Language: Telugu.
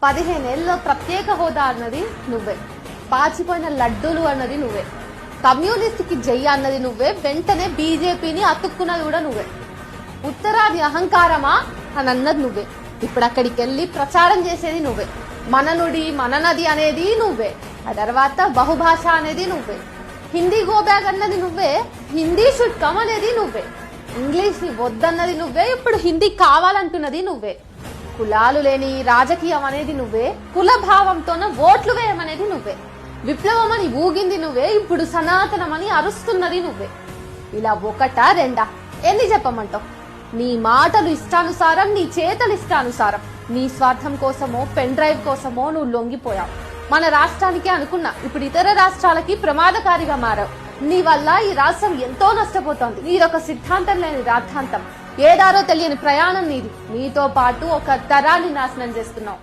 15 ఏళ్ళలో ప్రత్యేక హోదా అన్నది నువ్వే, పాచిపోయిన లడ్డూలు అన్నది నువ్వే, కమ్యూనిస్ట్ కి జై అన్నది నువ్వే, వెంటనే బీజేపీని అతుక్కున్నది కూడా నువ్వే, ఉత్తరాది అహంకారమా అని అన్నది నువ్వే, ఇప్పుడు అక్కడికి వెళ్లి ప్రచారం చేసేది నువ్వే, మన నుడి మన నది అనేది నువ్వే, ఆ తర్వాత బహుభాష అనేది నువ్వే, హిందీ గోబ్యాగ్ అన్నది నువ్వే, హిందీ షుడ్ కమ్ అనేది నువ్వే, ఇంగ్లీష్ వద్దన్నది నువ్వే, ఇప్పుడు హిందీ కావాలంటున్నది నువ్వే, కులాలు లేని రాజకీయం అనేది నువ్వే, కుల భావంతోన ఓట్లు వేయమనేది నువ్వే, విప్లవం అని ఊగింది నువ్వే, ఇప్పుడు సనాతనమని అరుస్తున్నది నువ్వే. ఇలా ఒకటా రెండా ఎన్ని చెప్పమంటావు? నీ మాటలు ఇష్టానుసారం, నీ చేతలు ఇష్టానుసారం, నీ స్వార్థం కోసమో పెన్ డ్రైవ్ కోసమో నువ్వు లొంగిపోయావు. మన రాష్ట్రానికి అనుకున్నా, ఇప్పుడు ఇతర రాష్ట్రాలకి ప్రమాదకారిగా మారావు. నీ వల్ల ఈ రాష్ట్రం ఎంతో నష్టపోతోంది. నీదొక సిద్ధాంతం లేని రాద్ధాంతం, ఏదారో తెలియని ప్రయాణం నీది. నీతో పాటు ఒక తరాన్ని నాశనం చేస్తున్నావు.